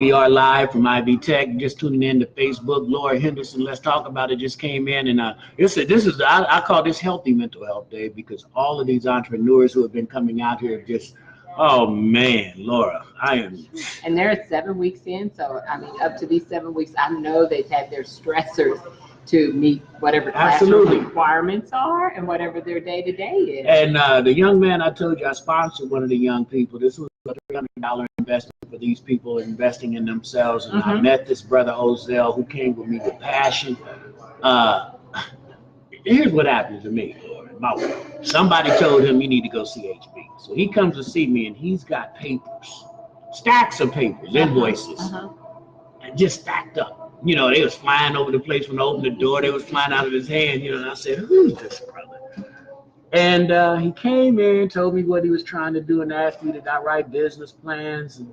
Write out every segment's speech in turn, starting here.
We are live from IB Tech. Just tuning in to Facebook. Lora Henderson, let's talk about it. Just came in, and I call this Healthy Mental Health Day because all of these entrepreneurs who have been coming out here just, oh man, Laura, I am. And they're 7 weeks in, so I mean, up to these 7 weeks, I know they've had their stressors to meet whatever classroom requirements are and whatever their day to day is. And the young man I told you, I sponsored one of the young people. This was a $300 investment for these people investing in themselves. And I met this brother Ozell who came with me with passion. Here's what happened to me. Somebody told him you need to go see HB. So he comes to see me and he's got papers, stacks of papers, invoices, and just stacked up. You know, they was flying over the place when I opened the door. They was flying out of his hand, you know, and I said, who's this brother? And he came in, told me what he was trying to do and asked me to write business plans. And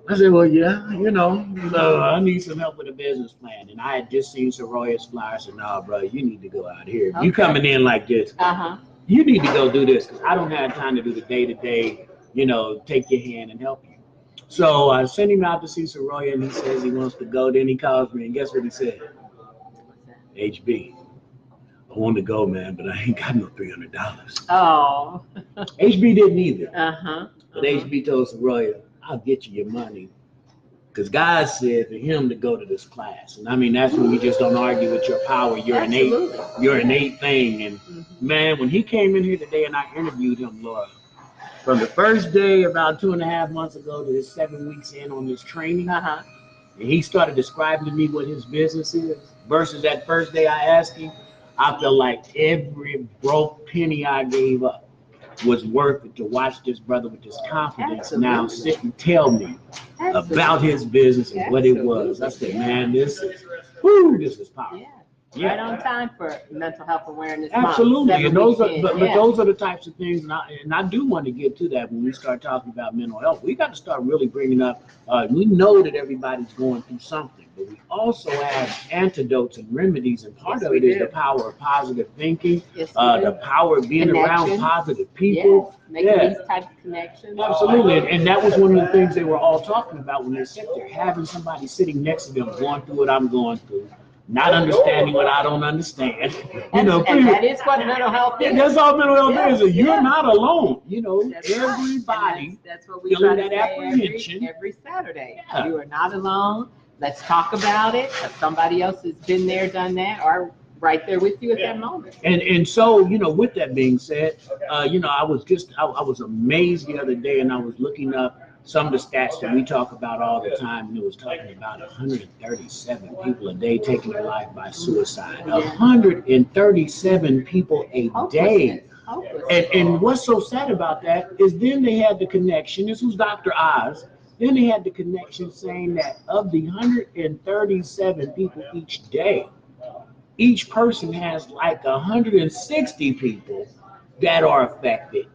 I said, well, yeah, you know, so I need some help with a business plan. And I had just seen Soraya's flyer. I said, no, bro, you need to go out here. If you coming in like this, you need to go do this because I don't have time to do the day-to-day, you know, take your hand and help you. So I sent him out to see Soraya, and he says he wants to go. Then he calls me, and guess what he said? HB, I want to go, man, but I ain't got no $300. Oh. HB didn't either. But HB told Soraya, I'll get you your money. Because God said for him to go to this class. And I mean, that's when you just don't argue with your power, your innate thing. And man, when he came in here today and I interviewed him, Laura, from the first day about 2.5 months ago to his 7 weeks in on this training, and he started describing to me what his business is versus that first day I asked him, I felt like every broke penny I gave up was worth it to watch this brother with this confidence now sit and tell me about his business and what it was. I said, man, this is powerful. Yeah. Right on time for Mental Health Awareness Month. Absolutely, and those are the types of things, and I do want to get to that when we start talking about mental health. We got to start really bringing up. We know that everybody's going through something, but we also have antidotes and remedies, and part of it is the power of positive thinking, the power of being around positive people, making these types of connections. Absolutely, and that was one of the things they were all talking about when they sat there, having somebody sitting next to them going through what I'm going through. Not understanding what I don't understand. And that is what mental health is. That's all mental health is. You're not alone. You know, everybody. That's what we try to say every Saturday. You are not alone. Let's talk about it. Somebody else has been there, done that, or right there with you at that moment. And so, you know, with that being said, you know, I was amazed the other day, and I was looking up some of the stats that we talk about all the time, and it was talking about 137 people a day taking their life by suicide. 137 people a day. And what's so sad about that is then they had the connection. This was Dr. Oz. Then they had the connection saying that of the 137 people each day, each person has like 160 people that are affected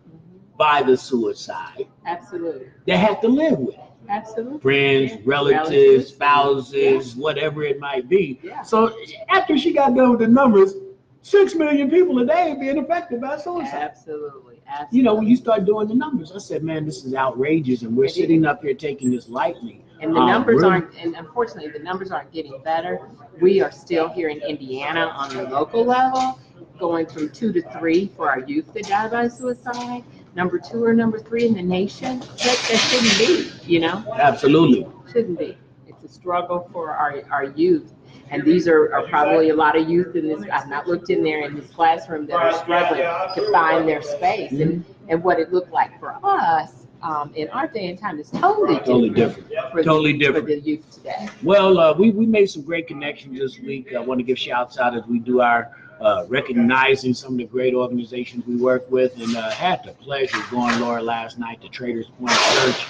by the suicide. Absolutely. They have to live with. Absolutely. Friends, relatives, spouses, whatever it might be. So after she got done with the numbers, 6 million people a day being affected by suicide. Absolutely. You know, when you start doing the numbers, I said, man, this is outrageous, and we're sitting up here taking this lightly. And the numbers and unfortunately, the numbers aren't getting better. We are still here in Indiana on the local level, going from 2 to 3 for our youth that die by suicide. Number 2 or number 3 in the nation. That shouldn't be, you know? Absolutely. Shouldn't be. It's a struggle for our youth. And these are probably a lot of youth in this. I've not looked in there in this classroom that are struggling to find their space. And what it looked like for us in our day and time is totally different. For the youth today. Well, we made some great connections this week. I want to give shouts out as we do our recognizing some of the great organizations we work with, and had the pleasure of going, Laura, last night to Traders Point Church,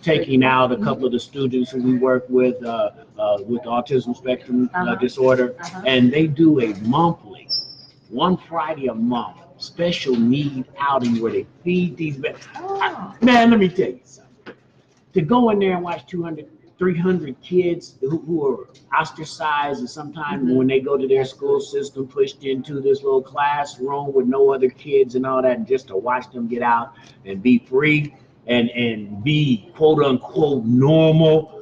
taking out a couple of the students who we work with autism spectrum disorder, and they do a monthly, one Friday a month, special need outing where they feed these man, let me tell you something. To go in there and watch 300 kids who are ostracized, and sometimes when they go to their school system, pushed into this little classroom with no other kids and all that, and just to watch them get out and be free and be quote unquote normal.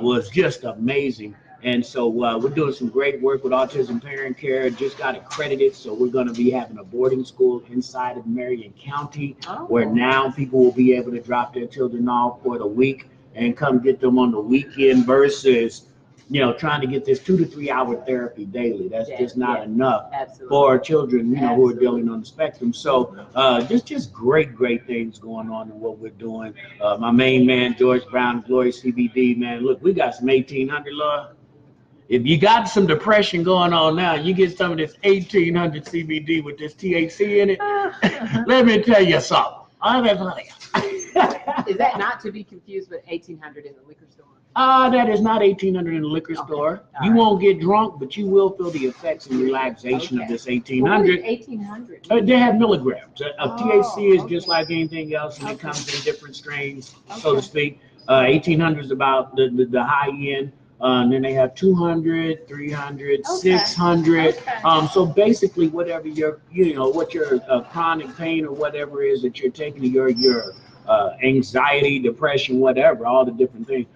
was just amazing. And so we're doing some great work with Autism Parent Care. Just got accredited, so we're going to be having a boarding school inside of Marion County, where now people will be able to drop their children off for the week and come get them on the weekend versus, trying to get this 2 to 3 hour therapy daily. That's just not enough for children, who are dealing on the spectrum. So just great things going on in what we're doing. My main man, George Brown, Glory CBD, man. Look, we got some 1800, Laura. If you got some depression going on now, you get some of this 1800 CBD with this THC in it. Let me tell you something. Is that not to be confused with 1800 in the liquor store? That is not 1800 in the liquor store. You won't get drunk, but you will feel the effects and relaxation of this 1800. What is 1800? They have milligrams. THC is just like anything else, and it comes in different strains, so to speak. 1800 is about the high end. And then they have 200, 300, 600. So basically, whatever what your chronic pain or whatever is that you're taking, your anxiety, depression, whatever, all the different things,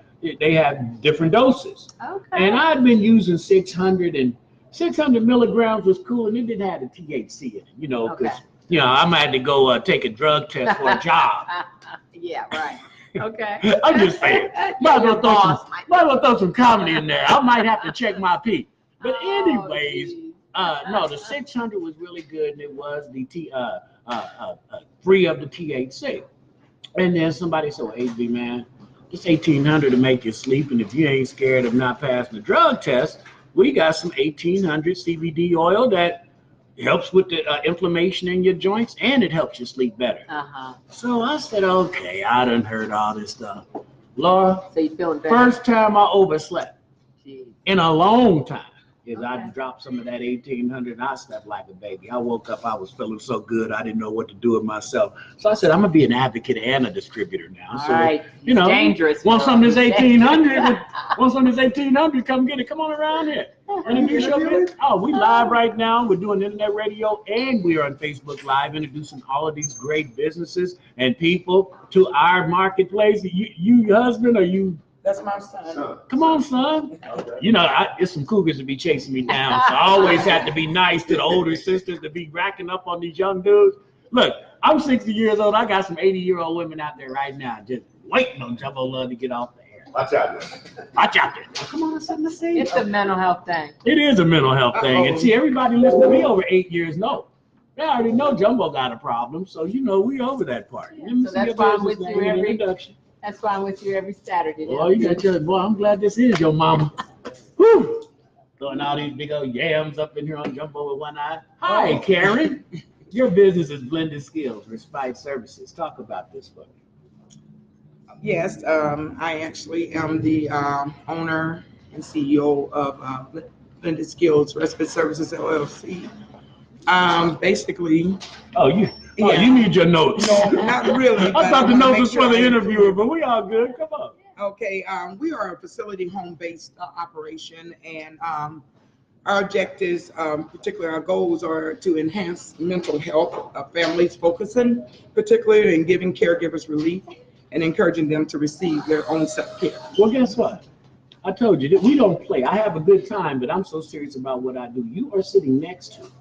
they have different doses. And I'd been using 600, and 600 milligrams was cool, and it didn't have the THC in it, because I might have to go take a drug test for a job. Yeah, right. Okay. I'm just saying. Might as well throw some comedy in there. I might have to check my pee. But anyways, no, the 600 was really good, and it was the free of the THC. And then somebody said, well, HB, man, it's 1800 to make you sleep, and if you ain't scared of not passing the drug test, we got some 1800 CBD oil that helps with the inflammation in your joints, and it helps you sleep better. So I said, okay, I done heard all this stuff. Laura, so you feeling better? First time I overslept in a long time is I dropped some of that 1800, and I slept like a baby. I woke up, I was feeling so good, I didn't know what to do with myself. So I said, I'm gonna be an advocate and a distributor now. All so, right. Dangerous. Want some of this 1800? Want some of this 1800? Come get it. Come on around here. Introduce your business. Oh, we live right now. We're doing internet radio, and we are on Facebook Live, introducing all of these great businesses and people to our marketplace. You husband, or you? That's my son. Come on, son. It's some cougars to be chasing me down, so I always have to be nice to the older sisters to be racking up on these young dudes. Look, I'm 60 years old. I got some 80-year-old women out there right now just waiting on JumboLove to get off the air. Watch out there. Watch out there. Oh, come on, something to say. It's a mental health thing. It is a mental health thing. And see, everybody listening to me over 8 years know. They already know Jumbo got a problem, so we over that part. So that's why I'm with you That's why I'm with you every Saturday. Oh, you got to tell it, boy, I'm glad this is your mama. Whew. Throwing all these big old yams up in here on Jumbo with one eye. Hi, Karen. Your business is Blended Skills, Respite Services. Talk about this for me. Yes, I actually am the owner and CEO of Blended Skills Respite Services LLC. Basically. You need your notes. No, not really. I thought the notes was for the interviewer, but we all good. Come on. Okay, we are a facility home-based operation, and our objectives, particularly our goals, are to enhance mental health of families, focusing particularly in giving caregivers relief and encouraging them to receive their own self-care. Well, guess what? I told you that we don't play. I have a good time, but I'm so serious about what I do. You are sitting next to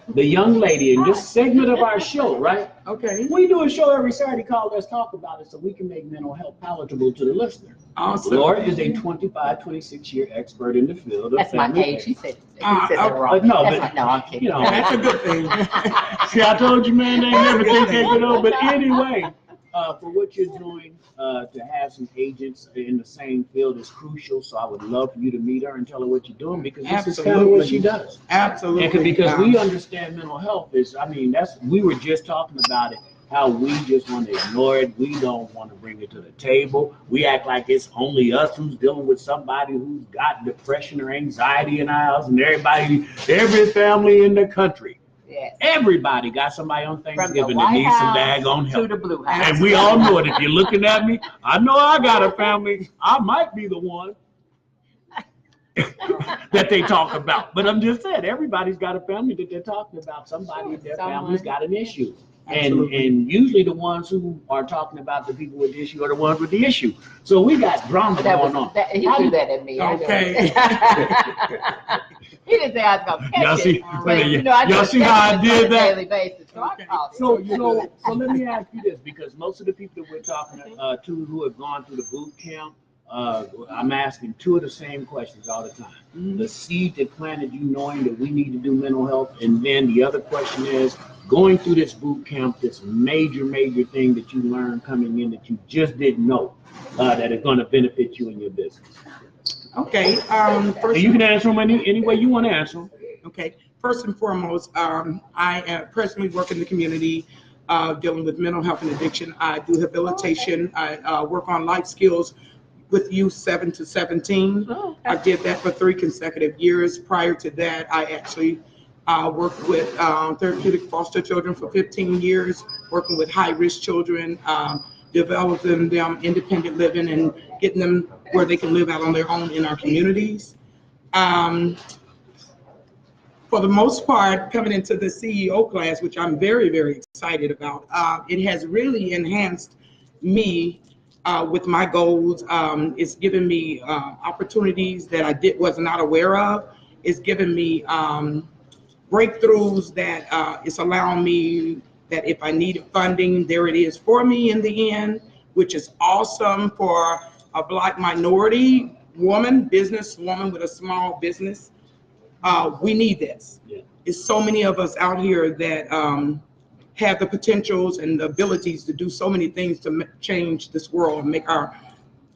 the young lady in this segment of our show, right? Okay. We do a show every Saturday called Let's Talk About It, so we can make mental health palatable to the listener. Awesome. Lora is a 26-year expert in the field of That's my family age. care. He said it wrong. No, I'm kidding. That's a good thing. See, I told you, man, they never think they get over. But anyway, for what you're doing, to have some agents in the same field is crucial. So I would love for you to meet her and tell her what you're doing, because this is kind of what she does. Absolutely. And because we understand mental health we were just talking about it, how we just want to ignore it. We don't want to bring it to the table. We act like it's only us who's dealing with somebody who's got depression or anxiety in our house, and every family in the country. Yes. Everybody got somebody on Thanksgiving that White needs some House daggone to help. the Blue House. And we all know it. If you're looking at me, I know I got a family. I might be the one that they talk about. But I'm just saying, everybody's got a family that they're talking about. Somebody in their family's got an issue. And usually the ones who are talking about the people with the issue are the ones with the issue. So we got drama going on. He threw that at me. Okay. He didn't say I was gonna catch Y'all see, it. y'all see how I did that? Daily basis, so I called it. So let me ask you this, because most of the people that we're talking to who have gone through the boot camp, I'm asking two of the same questions all the time. Mhm. The seed that planted you knowing that we need to do mental health, and then the other question is, going through this boot camp, this major thing that you learned coming in that you just didn't know that is going to benefit you in your business. Okay. And you can answer them any way you want to answer them. Okay. First and foremost, I personally work in the community dealing with mental health and addiction. I do rehabilitation. I work on life skills with youth 7 to 17. Oh, okay. I did that for 3 consecutive years. Prior to that, I actually worked with therapeutic foster children for 15 years, working with high-risk children, developing them independent living and getting them where they can live out on their own in our communities. For the most part, coming into the CEO class, which I'm very excited about, it has really enhanced me with my goals. It's given me opportunities that I was not aware of. It's given me breakthroughs that it's allowing me that if I needed funding, there it is for me in the end, which is awesome for a Black minority woman, businesswoman with a small business. We need this. Yeah. It's so many of us out here that have the potentials and the abilities to do so many things to change this world and make our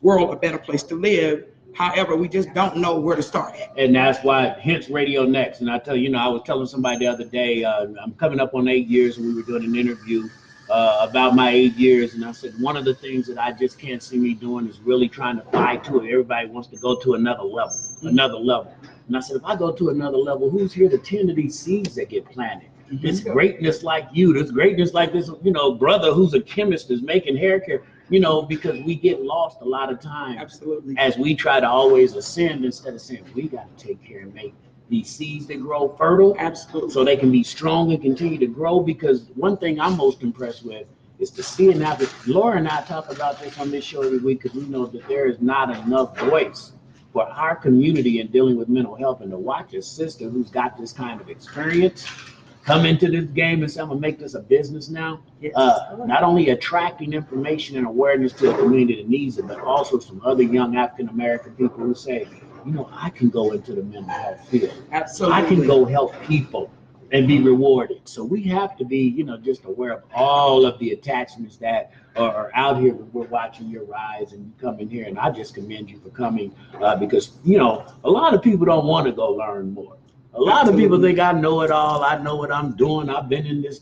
world a better place to live. However, we just don't know where to start at. And that's why, hence Radio Next. And I tell you, I was telling somebody the other day, I'm coming up on 8 years, and we were doing an interview about my 8 years. And I said, one of the things that I just can't see me doing is really trying to fly to it. Everybody wants to go to another level. And I said, if I go to another level, who's here to tend to these seeds that get planted? This greatness like you, this greatness like this, brother who's a chemist is making hair care, because we get lost a lot of times. Absolutely. As we try to always ascend instead of saying, we got to take care and make these seeds that grow fertile. Absolutely. So they can be strong and continue to grow. Because one thing I'm most impressed with is to see, and now that Laura and I talk about this on this show every week, because we know that there is not enough voice for our community in dealing with mental health, and to watch a sister who's got this kind of experience come into this game and say, I'm gonna make this a business now. Yes. Not only attracting information and awareness to a community that needs it, but also some other young African-American people who say, I can go into the mental health field. Absolutely. I can go help people and be rewarded. So we have to be, just aware of all of the attachments that are out here when we're watching your rise and you come in here. And I just commend you for coming because, a lot of people don't want to go learn more. A lot of people think I know it all. I know what I'm doing. I've been in this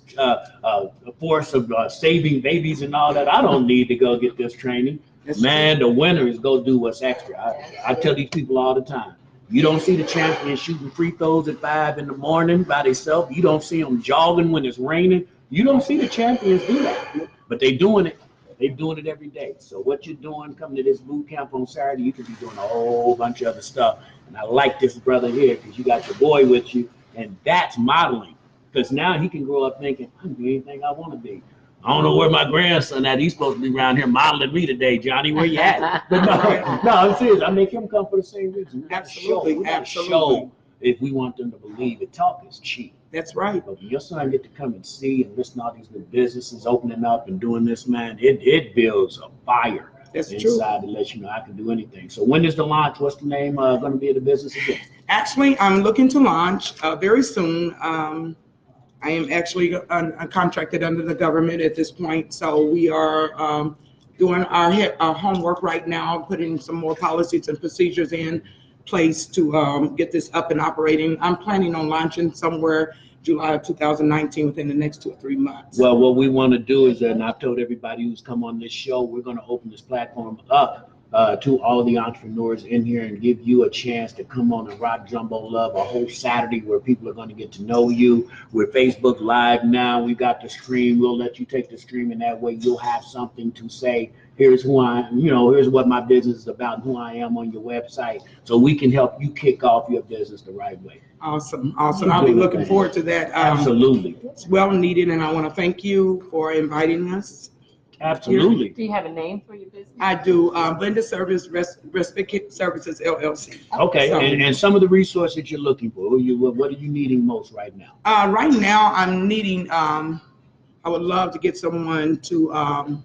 force of saving babies and all that. I don't need to go get this training. Man, the winners go do what's extra. I tell these people all the time. You don't see the champions shooting free throws at 5 in the morning by themselves. You don't see them jogging when it's raining. You don't see the champions do that. But they're doing it. They're doing it every day. So what you're doing, coming to this boot camp on Saturday, you could be doing a whole bunch of other stuff. And I like this brother here because you got your boy with you, and that's modeling. Because now he can grow up thinking, I can be anything I want to be. I don't know where my grandson at. He's supposed to be around here modeling me today, Johnny. Where you at? But no, I'm serious. I make him come for the same reason. Absolutely. Show if we want them to believe it. Talk is cheap. That's right. But when your son get to come and see and listen to all these new businesses opening up and doing this, man, it builds a fire. That's inside true. to let you know I can do anything. So when is the launch? What's the name going to be of the business again? Actually, I'm looking to launch very soon. I am actually contracted under the government at this point. So we are doing our homework right now, putting some more policies and procedures in place to get this up and operating. I'm planning on launching somewhere July of 2019 within the next 2 or 3 months. Well, what we want to do is, and I've told everybody who's come on this show, we're going to open this platform up to all the entrepreneurs in here and give you a chance to come on and rock Jumbo Love a whole Saturday where people are going to get to know you. We're Facebook Live now. We got the stream. We'll let you take the stream, and that way you'll have something to say. Here's who I am, here's what my business is about and who I am on your website, so we can help you kick off your business the right way. Awesome. I'll be looking forward to that. Absolutely. It's well needed, and I want to thank you for inviting us. Absolutely. Do you have a name for your business? I do. Blended Service Respite Services LLC. Okay, So, and some of the resources you're looking for, what are you needing most right now? Right now, I'm needing, I would love to get someone to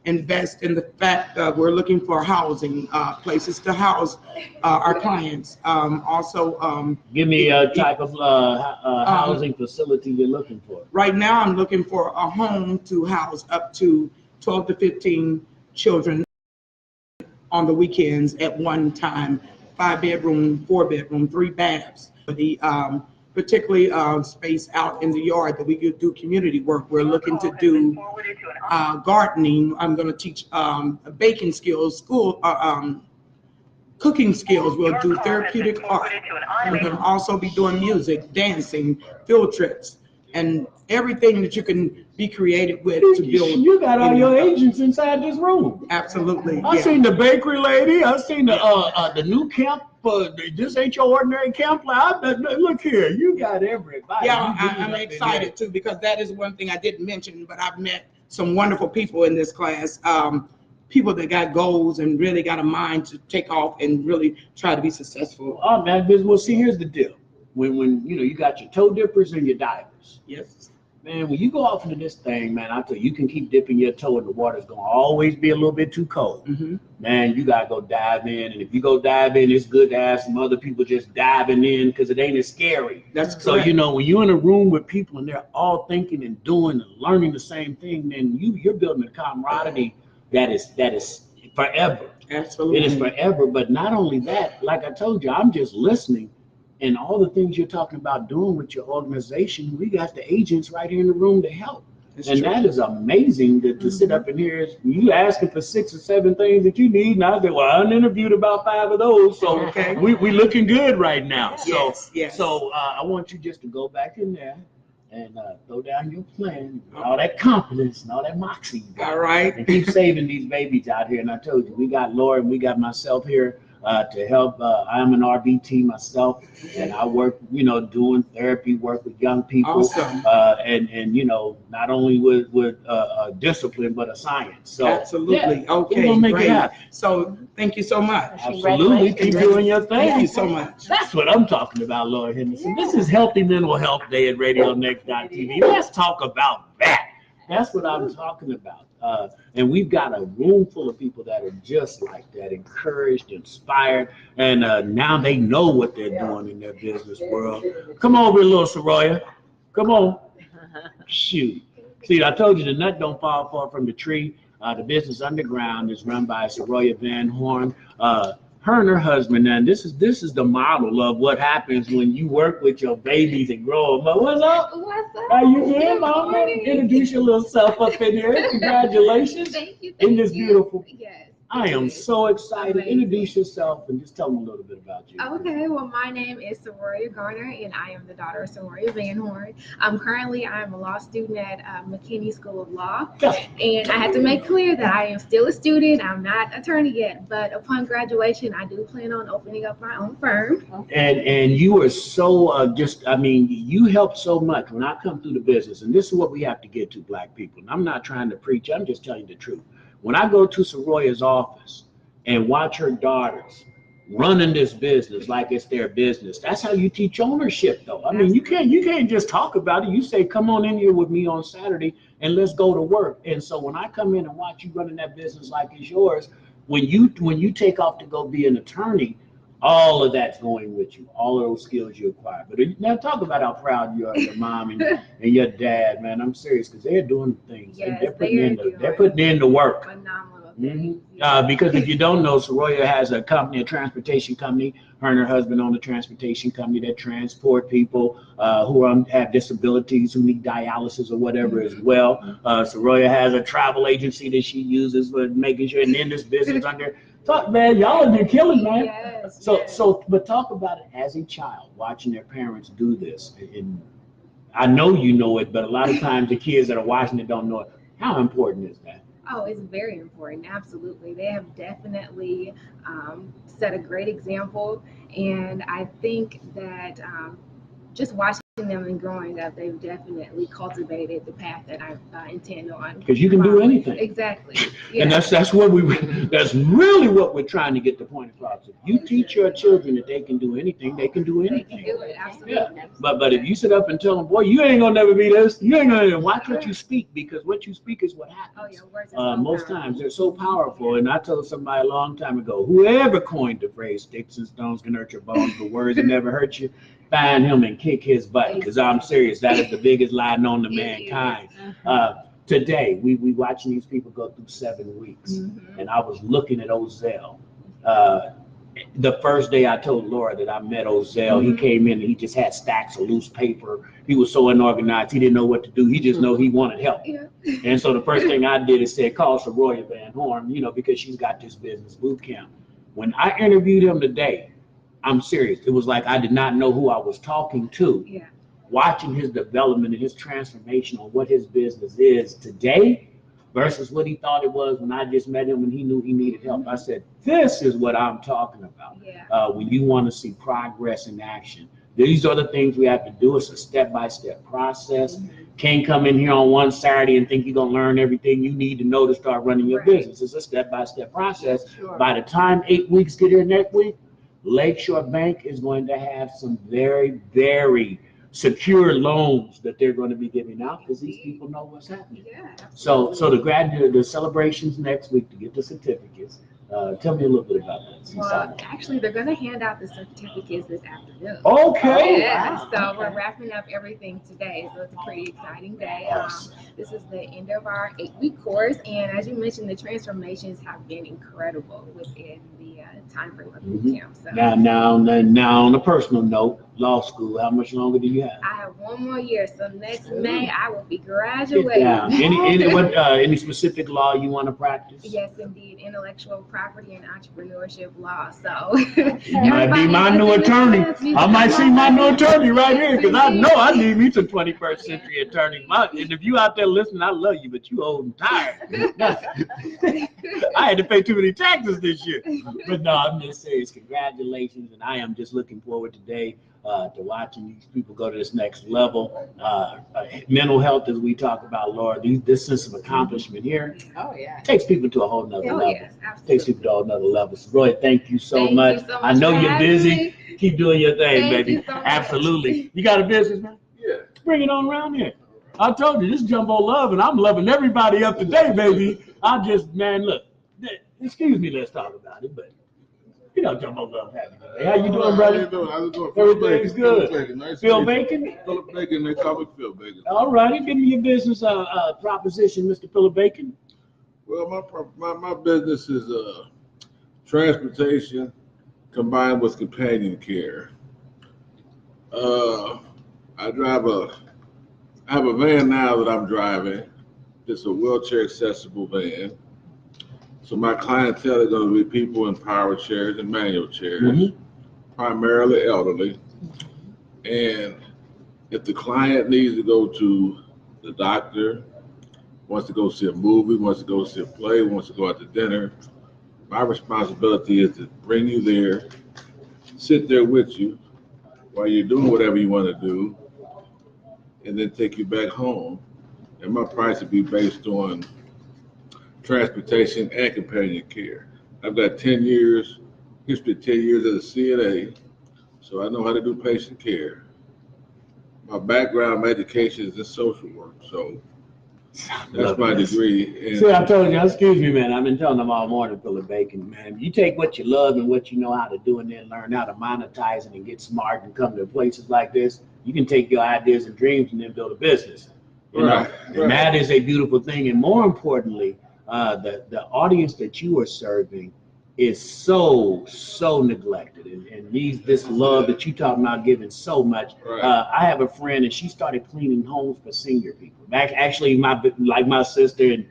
invest in the fact that we're looking for housing, places to house our clients. Also, Give me a type of housing facility you're looking for. right now, I'm looking for a home to house up to 12 to 15 children on the weekends at one time, 5-bedroom, 4-bedroom, 3 baths. The particularly space out in the yard that we could do community work. We're looking to do gardening. I'm going to teach baking skills, cooking skills. We'll do therapeutic art. We're going to also be doing music, dancing, field trips, and everything that you can be creative with to build. You got all your agents inside this room. Absolutely. I seen the bakery lady. I seen the new camp. This ain't your ordinary camp. Look here, you got everybody. Yeah, I'm excited too, because that is one thing I didn't mention, but I've met some wonderful people in this class. People that got goals and really got a mind to take off and really try to be successful. Oh man, well, see, here's the deal. When you got your toe dippers and your divers. Yes. Man, when you go off into this thing, man, I tell you, you can keep dipping your toe in the water. It's gonna always be a little bit too cold. Mm-hmm. Man, you gotta go dive in, and if you go dive in, it's good to have some other people just diving in because it ain't as scary. That's correct. So when you're in a room with people and they're all thinking and doing and learning the same thing, then you're building a camaraderie that is forever. Absolutely. It is forever. But not only that, like I told you, I'm just listening. And all the things you're talking about doing with your organization, we got the agents right here in the room to help. It's and true. That is amazing to sit up in here. You asking for 6 or 7 things that you need. And I said, well, I interviewed about 5 of those. So Okay. we looking good right now. So, Yes. So I want you just to go back in there and throw down your plan, all that confidence and all that moxie. All right. And keep saving these babies out here. And I told you, we got Lora and we got myself here. To help. I'm an RBT myself, and I work, doing therapy work with young people. Awesome. And not only with discipline, but a science. So Absolutely. yeah, Okay. we're gonna make Great. it happen. So thank you so much. Absolutely, keep doing your thing. Thank you so much. That's what I'm talking about, Lora Henderson. This is Healthy Mental Health Day at RadioNext.tv. Let's talk about that. That's what I'm talking about. And we've got a room full of people that are just like that, encouraged, inspired, and now they know what they're doing in their business world. Come over here, little Soraya. Come on. Shoot. See, I told you the nut don't fall far from the tree. The business underground is run by Soraya Van Horn. Her and her husband, and this is the model of what happens when you work with your babies and grow them up. What's up? What's up? How you doing, Mama? Introduce your little self up in here. Congratulations. Thank you. Isn't this beautiful? Yes. I am so excited. Amazing. Introduce yourself and just tell them a little bit about you. Okay, well, my name is Soraya Garner, and I am the daughter of Soraya Van Horn. Currently, I'm a law student at McKinney School of Law, and I have to make clear that I am still a student. I'm not an attorney yet, but upon graduation, I do plan on opening up my own firm. And you are so you help so much when I come through the business, and this is what we have to get to, Black people. And I'm not trying to preach, I'm just telling you the truth. When I go to Soraya's office and watch her daughters running this business like it's their business, that's how you teach ownership, though. I mean, you can't just talk about it. You say, come on in here with me on Saturday and let's go to work. And so when I come in and watch you running that business like it's yours, when you take off to go be an attorney, all of that's going with you, all of those skills you acquire. But now talk about how proud you are of your mom and your dad, man. I'm serious, because they're doing things. Yes, they're putting in the work. Phenomenal. Mm-hmm. Because if you don't know, Soraya has a company, a transportation company. Her and her husband own a transportation company that transport people who have disabilities, who need dialysis or whatever as well. Soraya has a travel agency that she uses for making sure, and then this business under Talk, man, y'all are killing, man. Yes. But talk about it as a child, watching their parents do this. And I know you know it, but a lot of times the kids that are watching it don't know it. How important is that? Oh, it's very important. Absolutely. They have definitely set a great example. And I think that just watching them and growing up, they've definitely cultivated the path that I intend on. Because you can do following. anything. Exactly. And that's really what we're trying to get the point across. If you teach your children that they can do anything, they can do They anything. can do it. Absolutely. Yeah. But if you sit up and tell them, boy, you ain't gonna never be this, you ain't gonna watch what you speak, because what you speak is what happens. Oh, yeah. Words are so Most powerful. times they're so powerful. And I told somebody a long time ago, whoever coined the phrase "sticks and stones can hurt your bones, but words that never hurt you," find him and kick his butt. Because I'm serious, that is the biggest lie known to mankind. Today, we watching these people go through 7 weeks, and I was looking at Ozell. The first day I told Laura that I met Ozell, he came in and he just had stacks of loose paper. He was so unorganized, he didn't know what to do. He just know he wanted help. Yeah. And so the first thing I did is said, call Soraya Van Horn, because she's got this business boot camp. When I interviewed him today, I'm serious. It was like I did not know who I was talking to. Yeah. Watching his development and his transformation on what his business is today versus what he thought it was when I just met him and he knew he needed help. I said, this is what I'm talking about. Yeah. When you want to see progress in action. These are the things we have to do. It's a step-by-step process. Can't come in here on one Saturday and think you're going to learn everything you need to know to start running your business. It's a step-by-step process. Sure. By the time 8 weeks get here next week, Lakeshore Bank is going to have some very, very secure loans that they're going to be giving out because these people know what's happening. Yeah. So Absolutely. the celebrations next week to get the certificates. Tell me a little bit about that. Well, actually, they're going to hand out the certificates this afternoon. Okay. Yeah, so we're wrapping up everything today, so it's a pretty exciting day. This is the end of our 8-week course, and as you mentioned, the transformations have been incredible within the time frame of boot camp. So Now, on a personal note, law school, how much longer do you have? I have 1 more year, so next May I will be graduating. Any specific law you want to practice? Yes, indeed, intellectual property and entrepreneurship law. So you might be my new attorney. I might see my new attorney right here because I know I need me some 21st century attorney. And if you out there listening, I love you, but you old and tired. I had to pay too many taxes this year. But no, I'm just serious. Congratulations, and I am just looking forward today to watching these people go to this next level. Mental health, as we talk about, Laura, this sense of accomplishment here takes people to a whole nother level. Yes, Takes people to a whole nother level. So, Roy, thank you so much. You so much. I know for you're having busy. me. Keep doing your thing, Thank baby. you so much. Absolutely. You got a business, man? Yeah. Bring it on around here. I told you, this JumboLove, and I'm loving everybody up today, baby. Look, excuse me, let's talk about it, but JumboLove having today. How you doing, brother? How you doing? Everything's good. Nice Phil Bacon? Philip Bacon, they call me Phil Bacon. All righty, give me your business proposition, Mr. Philip Bacon. Well, my business is transportation combined with companion care. I have a van now that I'm driving. It's a wheelchair accessible van. So my clientele are going to be people in power chairs and manual chairs, primarily elderly. And if the client needs to go to the doctor, wants to go see a movie, wants to go see a play, wants to go out to dinner, my responsibility is to bring you there, sit there with you while you're doing whatever you want to do, and then take you back home. And my price will be based on transportation and companion care. I've got 10 years as a CNA, so I know how to do patient care. My background, my education is in social work, so that's my degree. And see, I told you, excuse me, man, I've been telling them all morning, Philip Bacon, man, you take what you love and what you know how to do and then learn how to monetize it and get smart and come to places like this, you can take your ideas and dreams and then build a business. You know? And that is a beautiful thing. And more importantly, the audience that you are serving is so neglected, and this love that you talking about giving so much. I have a friend, and she started cleaning homes for senior people. Actually, my sister, and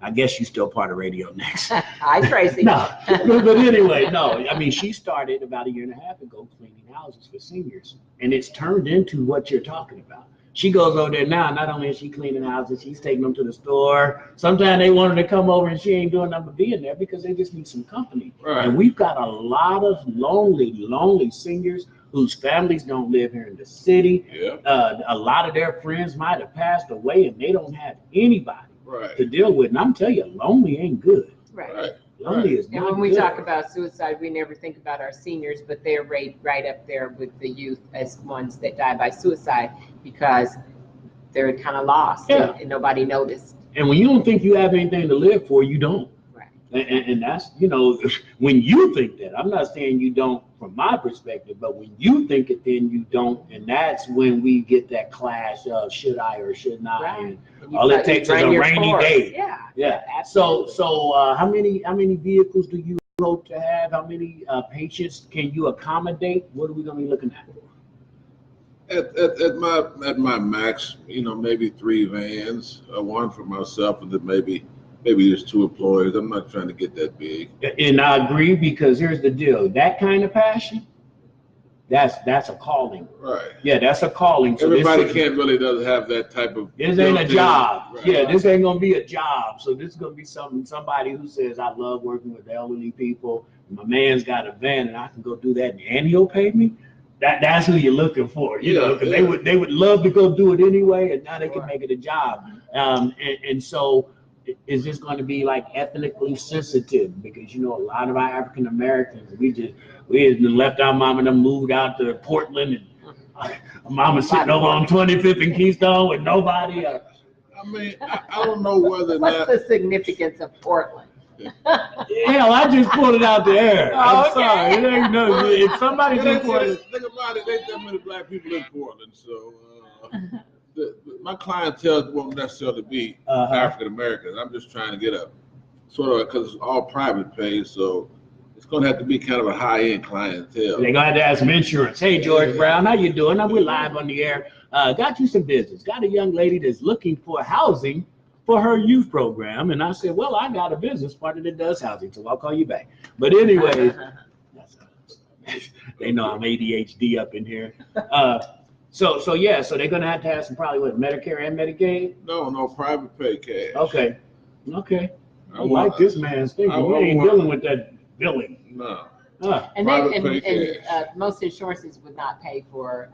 I guess she's still part of Radio Next. Hi, Tracy. No, but anyway, no. I mean, she started about 1.5 years ago cleaning houses for seniors, and it's turned into what you're talking about. She goes over there now. Not only is she cleaning houses, she's taking them to the store. Sometimes they want her to come over, and she ain't doing nothing but being there because they just need some company. Right. And we've got a lot of lonely seniors whose families don't live here in the city. Yeah. A lot of their friends might have passed away, and they don't have anybody Right. to deal with. And I'm telling you, lonely ain't good. Right. Lonely is And not when we good. talk about suicide, we never think about our seniors, but they're right up there with the youth as ones that die by suicide because they're kind of lost and nobody noticed. And when you don't think you have anything to live for, you don't. Right. And that's, when you think that, I'm not saying you don't from my perspective, but when you think it, then you don't. And that's when we get that clash of should I or should not. Right. And all it takes is a rainy day. Yeah. So how many vehicles do you hope to have? How many patients can you accommodate? What are we going to be looking at? At my max, maybe 3 vans, one for myself, and then maybe just 2 employees. I'm not trying to get that big. And I agree, because here's the deal: that kind of passion, that's a calling. Right. Yeah, that's a calling. So Everybody doesn't have that type of. This ain't a job. Right. Yeah, this ain't gonna be a job. So this is gonna be somebody who says, I love working with elderly people. My man's got a van, and I can go do that, and he'll pay me. That's who you're looking for, because they would love to go do it anyway, and now they can make it a job. And so, is this going to be like ethnically sensitive? Because a lot of our African Americans, we had left our mom and them moved out to Portland, and mama sitting over on 25th and Keystone with nobody. I mean, I don't know whether or What's not. the significance of Portland? Hell, I just pulled it out the air. I'm Okay. sorry. It ain't no. If somebody just pulled it. Think about it. There's that many black people in Portland, so my clientele won't necessarily be African Americans. I'm just trying to get a sort of, because it's all private pay, so it's going to have to be kind of a high-end clientele. They're gonna have to have some insurance. Hey, George Brown, how you doing? We're live on the air. Got you some business. Got a young lady that's looking for housing for her youth program, and I said, well, I got a business partner that does housing, so I'll call you back. But anyways, they know I'm ADHD up in here. So they're gonna have to have some probably Medicare and Medicaid. No, private pay cash. Okay. I like this man's thinking. We ain't dealing with that billing. No. And most insurances would not pay for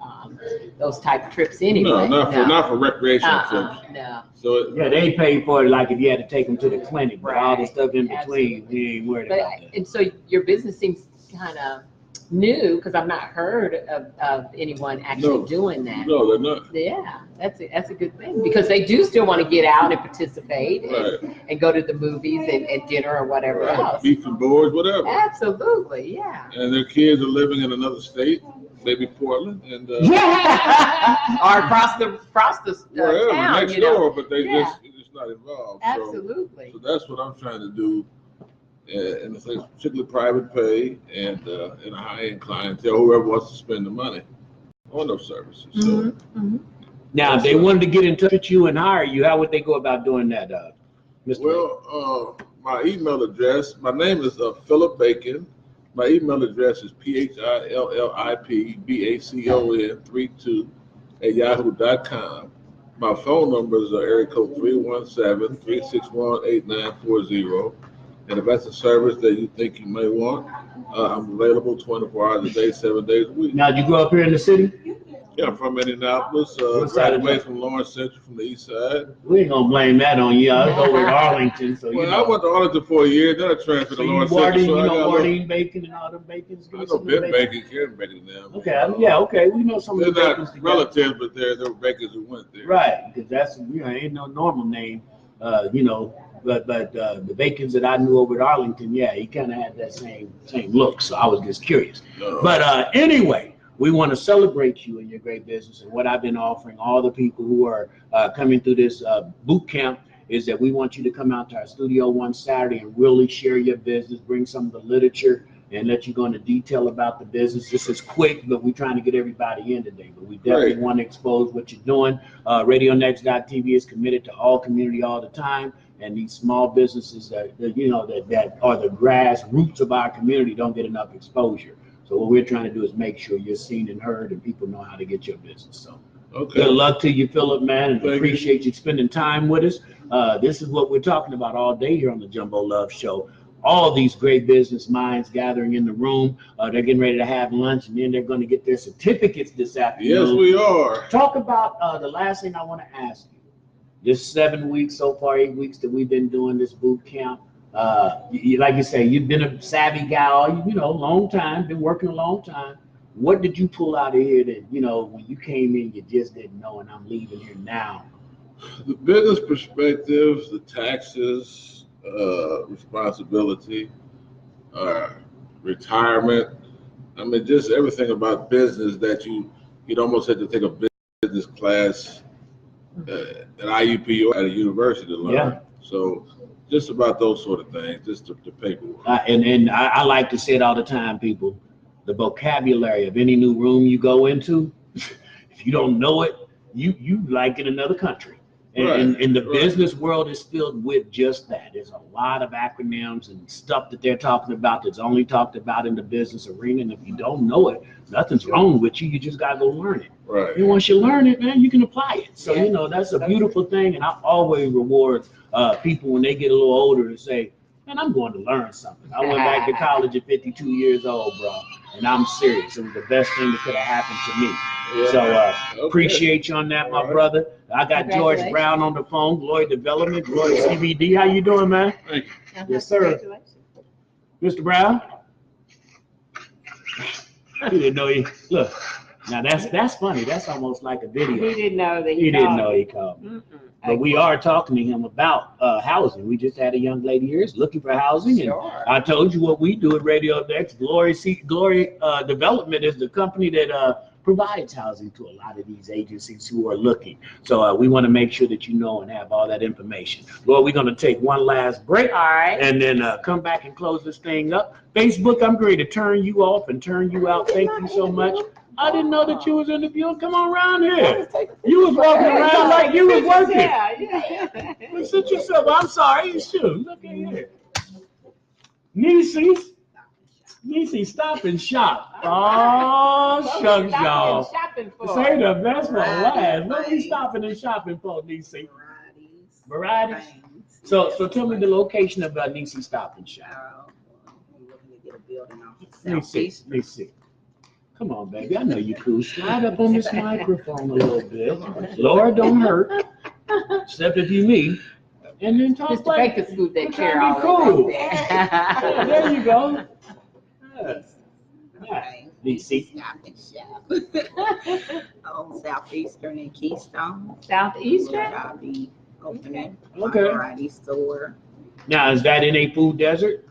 those type of trips anyway. Not for recreational trips. No. So they pay for it like if you had to take them to the clinic, but all the Right. stuff in between, Absolutely. we ain't worried about that. And so your business seems kind of new, because I've not heard of anyone actually doing that. No, they're not. Yeah, that's a good thing, because they do still want to get out and participate Right. and go to the movies and dinner or whatever else. Beef and boards, whatever. Absolutely, yeah. And their kids are living in another state, maybe Portland, and Or across the wherever, town, next door, but they Yeah. just not involved. Absolutely. So that's what I'm trying to do, and it's particularly private pay and a high-end clientele, whoever wants to spend the money on those services. So Now, if they wanted to get in touch with you and hire you, how would they go about doing that, Mr. Well, my email address, my name is Philip Bacon. My email address is phillipbacon32@yahoo.com. My phone number is area code 317-361-8940. And if that's a service that you think you may want, I'm available 24 hours a day, 7 days a week. Now, did you grow up here in the city? Yeah, I'm from Indianapolis, What side of graduated from Lawrence Central from the east side. We ain't gonna blame that on you. I was over in Arlington, so Well, I went to Arlington for a year, then I transferred to So you Lawrence Maureen, Central. you So know I got Maureen Bacon and all them Bacons? I know Ben Bacon, Karen Bacon now. Okay, okay, we know some They're of the Bacons not together. relatives, but they're Bacons who went there. Right, because that's, ain't no normal name, but the Bacons that I knew over at Arlington, yeah, he kind of had that same look, so I was just curious. No. But anyway, we want to celebrate you and your great business, and what I've been offering all the people who are coming through this boot camp is that we want you to come out to our studio one Saturday and really share your business, bring some of the literature, and let you go into detail about the business. This is quick, but we're trying to get everybody in today. But we definitely want to expose what you're doing. RadioNext.tv is committed to all community all the time. and these small businesses that are the grassroots of our community don't get enough exposure. So what we're trying to do is make sure you're seen and heard, and people know how to get your business. So Okay. good luck to you, Philip, man, and Thank appreciate you spending time with us. This is what we're talking about all day here on the Jumbo Love Show. All these great business minds gathering in the room. They're getting ready to have lunch, and then they're going to get their certificates this afternoon. Yes, we are. Talk about the last thing I want to ask you. This 7 weeks so far, 8 weeks that we've been doing this boot camp. Like you say, you've been a savvy guy, long time, been working a long time. What did you pull out of here that, when you came in, you just didn't know, and I'm leaving here now? The biggest perspectives, the taxes, responsibility, retirement. I mean, just everything about business that you'd almost have to take a business class at IUP or at a university to learn. Yeah. So just about those sort of things, just the paperwork. And I like to say it all the time, people. The vocabulary of any new room you go into, if you don't know it, you like in another country. And the business world is filled with just that. There's a lot of acronyms and stuff that they're talking about that's only talked about in the business arena. And if you don't know it, nothing's wrong with you. You just got to go learn it. Right. And once you learn it, man, you can apply it. So, that's a beautiful thing. And I always reward people when they get a little older to say, man, I'm going to learn something. I went back to college at 52 years old, bro. And I'm serious. It was the best thing that could have happened to me. Yeah. So appreciate you on that, my brother. I got George Brown on the phone, Glory Development, Glory CBD. How you doing, man? Thank you. Yes, sir. Mr. Brown? He didn't know he, look. Now that's funny. That's almost like a video. He didn't know that He didn't know he called me. Mm-mm. But we are talking to him about housing. We just had a young lady here who's looking for housing. Sure. And I told you what we do at Radio Next. Glory Development is the company that provides housing to a lot of these agencies who are looking. So we want to make sure that you know and have all that information. Lord, we're going to take one last break. All right. And then come back and close this thing up. Facebook, I'm going to turn you off and turn you out. Thank you so much. I didn't know that you was in the building. Come on around here. You was walking around like you was working. Yeah. Well, sit yourself. I'm sorry. Shoot. Look at here. Niecy, Stop and Shop. Oh, shucks, y'all. Shopping for. Say the best for last. What are you stopping and shopping for, Niecy? Varieties. So tell me the location of Niecy Stop and Shop. Niecy. Come on, baby. I know you cool. Slide up on this microphone a little bit. Lord, don't hurt. Except if you me. And then talk Mr. like Baker scoot that chair trying to be all cool. over. Yeah, there you go. Okay. Niecy. Stop and Shop. On Southeastern and Keystone. Southeastern? I'll be opening Okay. my variety store. Now, is that in a food desert?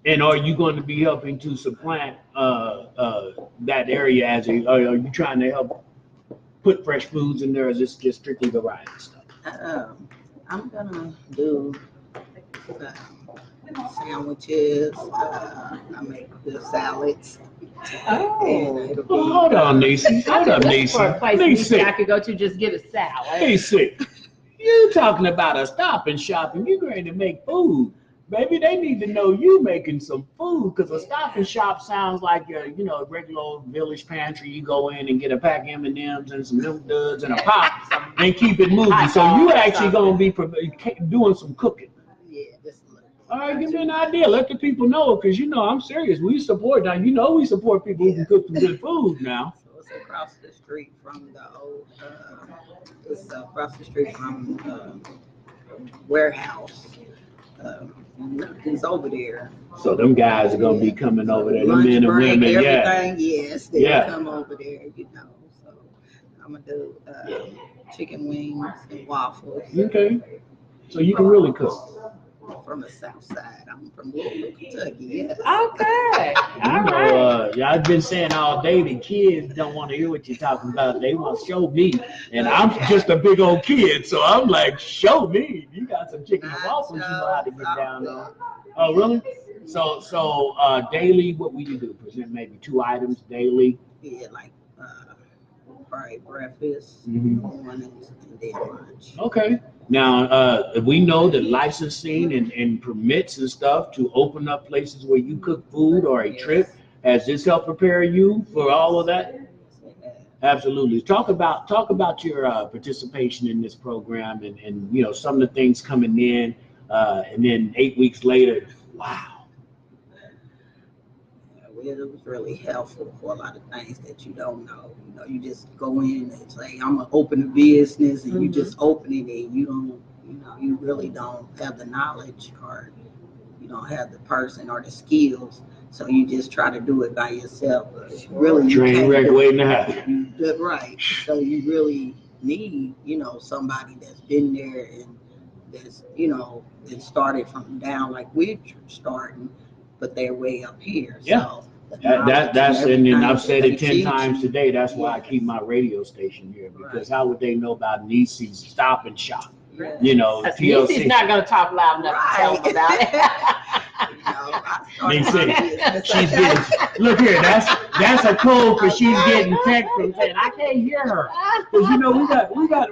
And are you going to be helping to supplant that area as a? Are you trying to help put fresh foods in there, or is this just strictly variety stuff? I'm gonna do sandwiches. I make the salads. Oh. And it'll be, Oh, hold on, Niecy. Hold up, For a Niecy. place Niecy. I could go to just get a salad. Niecy. You talking about a stop and shop, and you ready to make food. Baby, they need to know you making some food, because a stop and shop sounds like your, regular old village pantry. You go in and get a pack of M&Ms and some Milk Duds and a pop and keep it moving. So you actually going to be doing some cooking. yeah, just a little. All right, give me an idea. Let the people know, because I'm serious. We support now. We support people who can cook some good food now. So it's across the street from the old. It's across the street from warehouse. Nothing's over there. So them guys are gonna be coming over there. The Lunch men and break, women, yeah. everything, yes, they Yeah. come over there, So I'm gonna do chicken wings and waffles Okay. So you can really cook. from the south side. I'm from Louisville, Kentucky. Yes. Okay. All right. I've been saying all day the kids don't want to hear what you're talking about. They want to show me, and I'm just a big old kid, so I'm like, show me. You got some chicken and waffles you know how to get down on. Oh, really? So daily, what will you do? Present maybe 2 items daily. Yeah, like probably breakfast, Mhm. mornings, and then lunch. Okay. Now, we know that licensing and permits and stuff to open up places where you cook food or a trip, has this helped prepare you for all of that? Yeah. Absolutely. Talk about your participation in this program and you know some of the things coming in, and then 8 weeks later, wow. It was really helpful for a lot of things that you don't know. You know, you just go in and say, I'm gonna open a business, and you just open it, and you don't, you know, you really don't have the knowledge, or you don't have the person or the skills, so you just try to do it by yourself. But really, you Train can't wreck do waiting it. to happen. That's right. So you really need, you know, somebody that's been there and that's, you know, that started from down like we're starting, but they're way up here. Yeah. So the That's knowledge and everything I've said that it they 10 teach times you. today. That's why I Yes. keep my radio station here, because Right. how would they know about Nisi's Stop and Shop? Yes. You know, Nisi's TLC. not gonna talk loud enough to tell them about it. You know, I started Nisi, my business. she's getting, look here, that's a code for she's getting text from saying I can't hear her. Because you know we got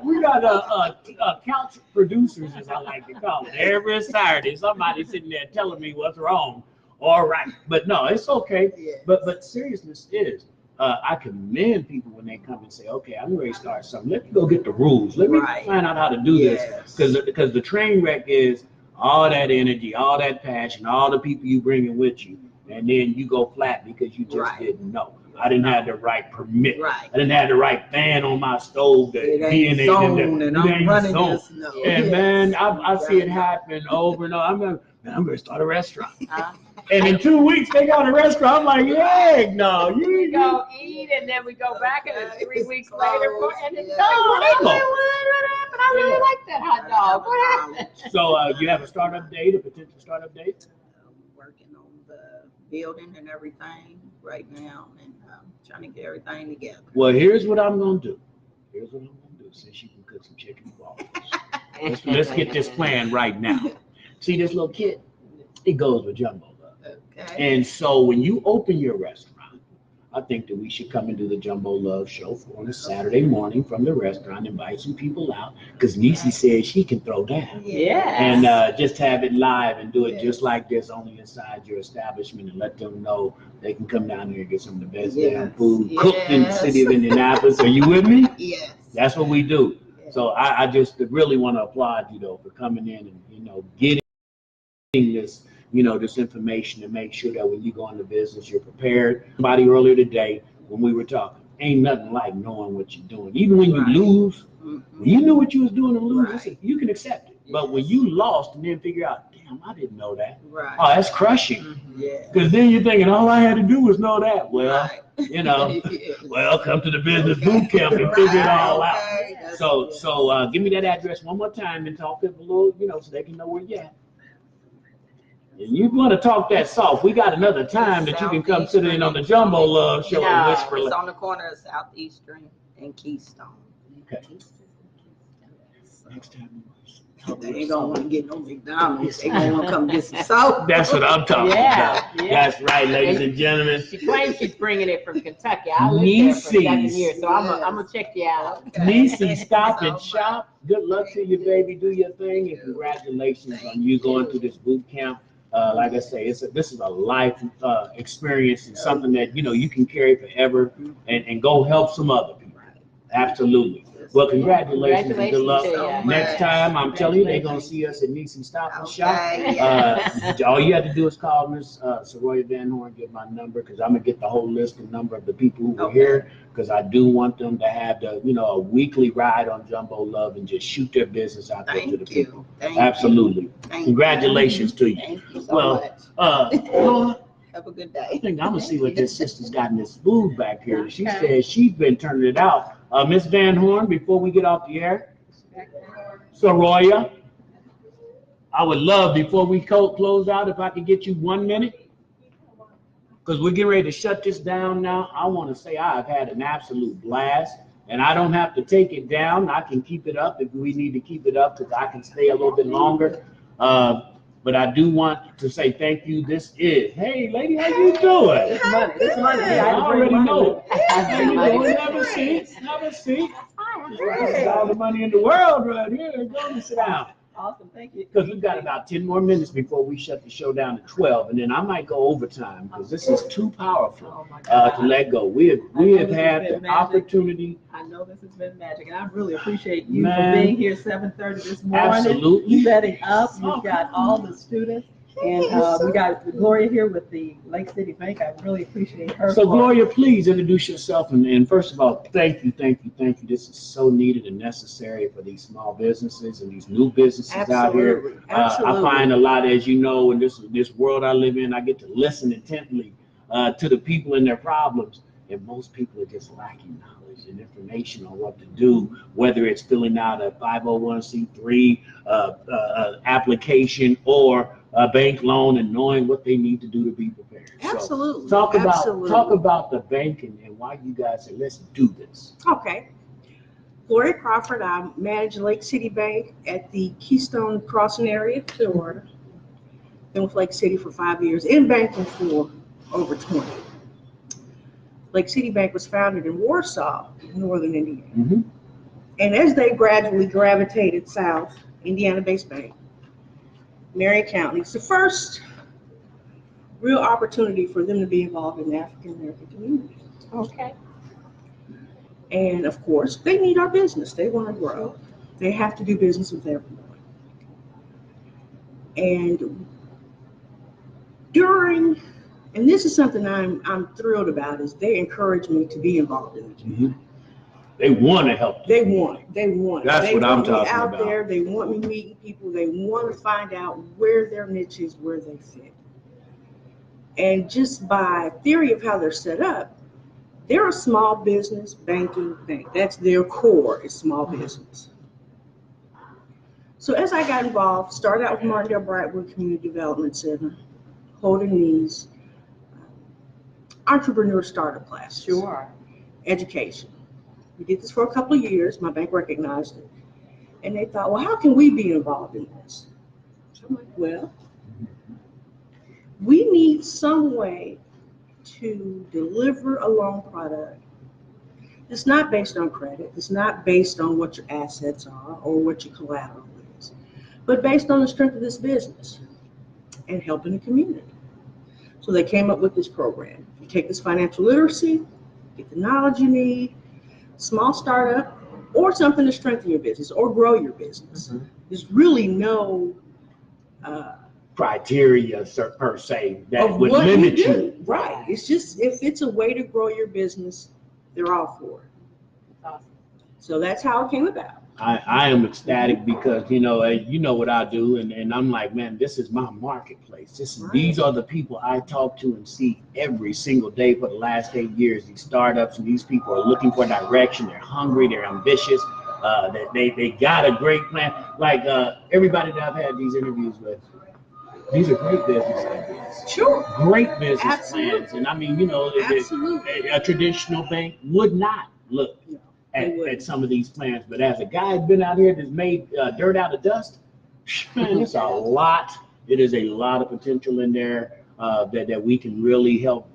couch producers, as I like to call it. Every Saturday somebody's sitting there telling me what's wrong. All right, but no, it's okay. Yes. But seriousness is, I commend people when they come and say, okay, I'm ready to start something. Let me go get the rules. Let me Right. find out how to do Yes. this. Because the train wreck is all that energy, all that passion, all the people you bringing with you, and then you go flat because you just Right. didn't know. I didn't have the right permit. Right. I didn't have the right fan on my stove. That It ain't DNA zone, didn't- and it I'm ain't running zone. this. No. And man, I see it Right. happen over and over. I'm gonna start a restaurant. Uh, And in 2 weeks they got a restaurant. I'm like, yeah, no, we you go eat, and then we go back, and then 3 weeks later, and it's Yeah. gone. I Bingo. said, what happened? I really like that hot dog. What happened? So you have a startup date, a potential startup date? I'm working on the building and everything right now, and trying to get everything together. Well, here's what I'm gonna do. Since you can cook some chicken and waffles. Let's get this plan right now. See this little kid? It goes with JumboLove. Okay. And so when you open your restaurant, I think that we should come and do the JumboLove show on a Saturday morning from the restaurant, invite some people out, because Nisi says she can throw down. Yeah. And just have it live and do it just like this, only inside your establishment, and let them know they can come down here and get some of the best damn food cooked in the city of Indianapolis. Are you with me? Yes. That's what we do. So I just really want to applaud you though for coming in and, you know, getting this, you know, this information, and make sure that when you go into business, you're prepared. Somebody earlier today, when we were talking, ain't nothing like knowing what you're doing. Even when you Right. lose, when you knew what you was doing and lose, Right. you can accept it. But when you lost and then figure out, damn, I didn't know that. Right. Oh, that's crushing. Yeah. Because then you're thinking, all I had to do was know that. Well, Right. you know, Yes. well, come to the business Okay. boot camp and figure it all out. Okay. That's So, it. so give me that address one more time and talk to them a little, you know, so they can know where you're at. And you want to talk that soft. We got another time that you can come sit in on the JumboLove show and whisper. It's on the corner of Southeastern and Keystone. Okay. Next time. They ain't gonna want to get no McDonald's. They gonna want to come get some soap. That's what I'm talking Yeah, about. yeah. That's right, ladies and gentlemen. She claims she's bringing it from Kentucky. I lived there for 7 Nisi's. years, so I'm gonna check you out. Nisi, Stop and Shop. Good luck to you, baby. Do your thing, and congratulations on you going through this boot camp. Like I say, this is a life experience and something that you can carry forever and go help some other people. Absolutely. Well, congratulations and good luck. Congratulations to you. Next time, I'm telling you, they're gonna see us at Nisi Stop and Shop. Okay, yes. All you have to do is call Miss Soraya Van Horn, get my number, because I'm gonna get the whole list and number of the people who were here, because I do want them to have a weekly ride on JumboLove and just shoot their business out there to the people. Thank Absolutely. Thank Congratulations to you. Thank you so Well, much. Lora, Have a good I day. think I'm gonna see what this sister's got in this food back here. She says she's been turning it out. Miss Van Horn, before we get off the air, Soraya, I would love, before we close out, if I could get you 1 minute, because we're getting ready to shut this down now. I want to say I've had an absolute blast, and I don't have to take it down. I can keep it up if we need to keep it up, because I can stay a little bit longer. But I do want to say thank you. This is, hey lady, how you doing? It's money. It's money. I already know. How you Money. doing? Have a seat. Have a seat. This is all the money in the world right here. Go and sit down. Awesome, thank you. Because we've got about 10 more minutes before we shut the show down at 12, and then I might go overtime because this is too powerful Oh my God. to let go. We have this has had been the magic. opportunity. I know this has been magic, and I really appreciate you Man. for being here 7:30 this morning. Absolutely. Setting up. We've got all the students, and we got Gloria here with the Lake City Bank. I really appreciate her. So part. Gloria, please introduce yourself, and first of all, thank you. This is so needed and necessary for these small businesses and these new businesses out here. I find a lot, as you know, in this world I live in, I get to listen intently to the people and their problems, and most people are just lacking knowledge and information on what to do, whether it's filling out a 501c3 application or a bank loan and knowing what they need to do to be prepared. Absolutely. So talk Absolutely. about the bank and why you guys said, let's do this. Okay. Gloria Crawford, I manage Lake City Bank at the Keystone Crossing area, Clearwater. Been with Lake City for 5 years, in banking for over 20. Lake City Bank was founded in Warsaw, Northern Indiana. Mm-hmm. And as they gradually gravitated south, Indiana-based bank, Marion County, it's the first real opportunity for them to be involved in the African-American community. Okay. And of course, they need our business. They want to grow. They have to do business with everyone. And and this is something I'm thrilled about, is they encourage me to be involved in the community. Mm-hmm. They want to help. They want it. That's what I'm talking out about. there. They want me meeting people. They want to find out where their niche is, where they fit. And just by theory of how they're set up, they're a small business banking bank. That's their core, is small business. So as I got involved, started out with Martindale Brightwood Community Development Center, holding these entrepreneur startup classes. Sure. Education. We did this for a couple of years. My bank recognized it. And they thought, well, how can we be involved in this? So I'm like, well, we need some way to deliver a loan product that's not based on credit, it's not based on what your assets are or what your collateral is, but based on the strength of this business and helping the community. So they came up with this program. You take this financial literacy, get the knowledge you need, small startup, or something to strengthen your business or grow your business. Mm-hmm. There's really no criteria per se that of would what limit you you. do. Right. It's just, if it's a way to grow your business, they're all for it. That's awesome. So that's how it came about. I am ecstatic because you know what I do, and I'm like, man, this is my marketplace. These are the people I talk to and see every single day for the last 8 years. These startups and these people are looking for direction. They're hungry. They're ambitious. They got a great plan. Like everybody that I've had these interviews with, these are great business ideas. Sure. Great business Absolutely. plans, and I mean, Absolutely. a traditional bank would not look at some of these plans, but as a guy who's been out here that's made dirt out of dust, man, it's a lot. It is a lot of potential in there that we can really help,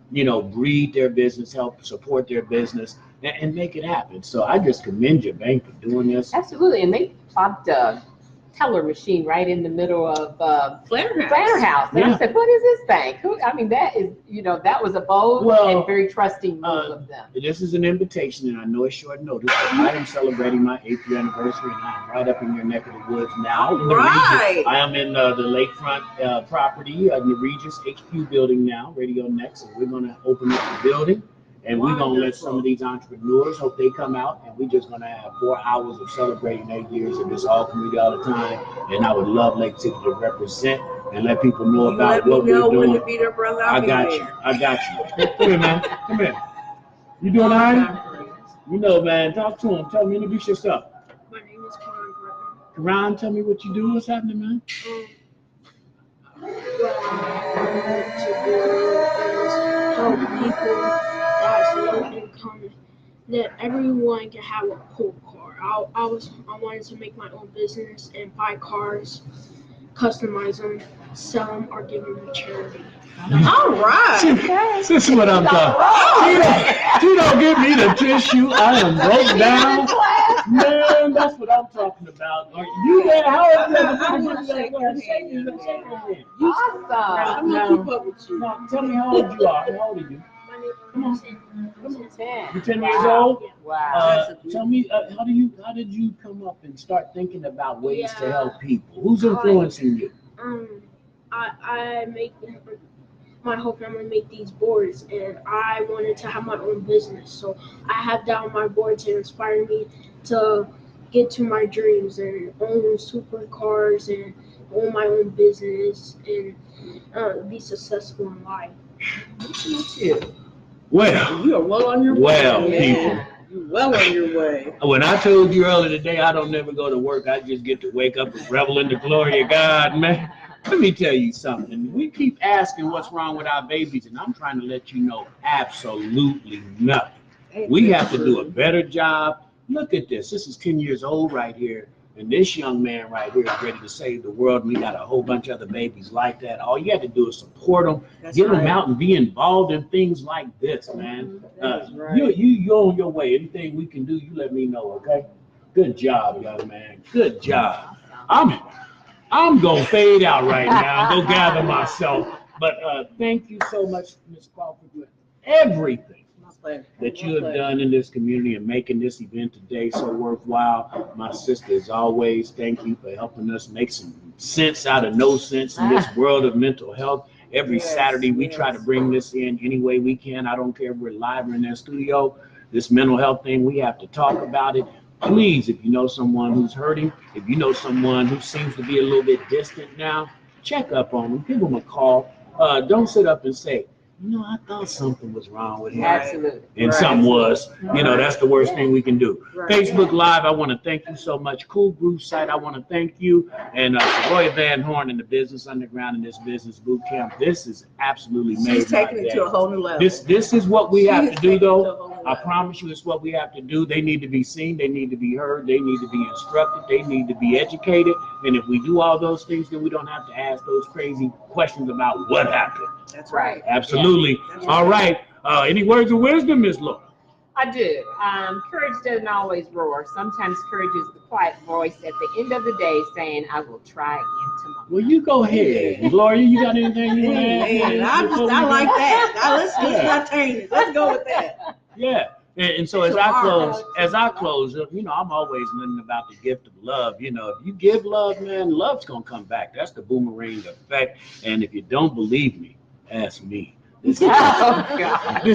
breed their business, help support their business, and make it happen. So I just commend your bank for doing this. Absolutely, and they plopped a teller machine right in the middle of Planner House. And I said, what is this bank? That is, that was a bold and very trusting move of them. This is an invitation, and I know it's short notice, but I am celebrating my 8th year anniversary, and I'm right up in your neck of the woods now. In the Regis, I am in the lakefront property in the Regis HQ building now, Radio Next, and we're going to open up the building. And we're going to let some of these entrepreneurs, hope they come out, and we're just going to have 4 hours of celebrating 8 years of this all community all the time. And I would love Lake City to represent and let people know about what we're doing. When to be their brother, I got you. Come here, man. Come here. You doing all right? Man, talk to him. Tell him, introduce yourself. My name is Karan Gretton. Karan, tell me what you do. What's happening, man? What I like to do is help people that's low income, that everyone can have a cool car. I wanted to make my own business and buy cars, customize them, some are given to charity. All right. This is what I'm talking. She don't give me the tissue. I am broke down. Man, that's what I'm talking about. Are you there? How old are you? Awesome. I'm gonna keep up with you. Now, tell me how old you are. How old are you? My name is 10. You're 10 years old? Wow. Tell me, how did you come up and start thinking about ways to help people? Who's influencing you? I make my whole family make these boards, and I wanted to have my own business. So I have that on my board to inspire me to get to my dreams and own supercars and own my own business and be successful in life. Well, You are well on your way. well, man. people. You're well on your way. When I told you earlier today, I don't never go to work. I just get to wake up and revel in the glory of God, man. Let me tell you something. We keep asking what's wrong with our babies, and I'm trying to let you know absolutely nothing. We have to do a better job. Look at this. This is 10 years old right here. And this young man right here is ready to save the world. We got a whole bunch of other babies like that. All you have to do is support them, get them out and be involved in things like this, man. You on your way. Anything we can do, you let me know, okay? Good job, young man. Good job. I'm going to fade out right now and go gather myself. But thank you so much, Ms. Crawford, for everything that you have done in this community and making this event today so worthwhile. My sister, as always, thank you for helping us make some sense out of no sense in this world of mental health. Every Saturday, we try to bring this in any way we can. I don't care if we're live or in their studio. This mental health thing, we have to talk about it. Please, if you know someone who's hurting, if you know someone who seems to be a little bit distant now, check up on them, give them a call. Don't sit up and say, I thought something was wrong with him. Absolutely. And something was. That's the worst thing we can do. Facebook Live, I want to thank you so much. Cool Groove Site, I want to thank you. And Soraya Van Horn in the Business Underground and this Business Boot Camp. This is absolutely made She's taking it to a whole new level. This is what we have to do, though. I promise you it's what we have to do. They need to be seen. They need to be heard. They need to be instructed. They need to be educated. And if we do all those things, then we don't have to ask those crazy questions about what happened. That's right. Absolutely. Yeah. All right. Any words of wisdom, Ms. Lora? I do. Courage doesn't always roar. Sometimes courage is the quiet voice at the end of the day saying, I will try again tomorrow. Well, you go ahead. Gloria, you got anything you want to add? I like that. Now let's not change it. Let's go with that. Yeah. And so as I close, I'm always learning about the gift of love. If you give love, man, love's going to come back. That's the boomerang effect. And if you don't believe me, ask me. This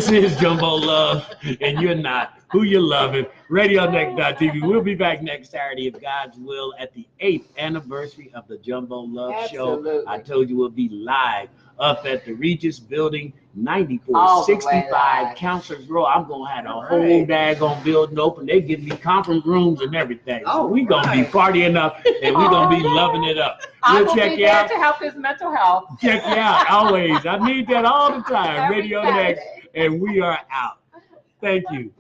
is Jumbo Love, and you're not. Who you loving? RadioNext.tv. We'll be back next Saturday, if God's will, at the 8th anniversary of the Jumbo Love Show. I told you we'll be live up at the Regis Building, 9465 Counselors Row. I'm going to have a whole daggone building open. They give me conference rooms and everything. So we're going to be partying up, and we're going to be loving it up. We'll check you out to help his mental health. Check you out, always. I need that all the time. Radio Next, and we are out. Thank you.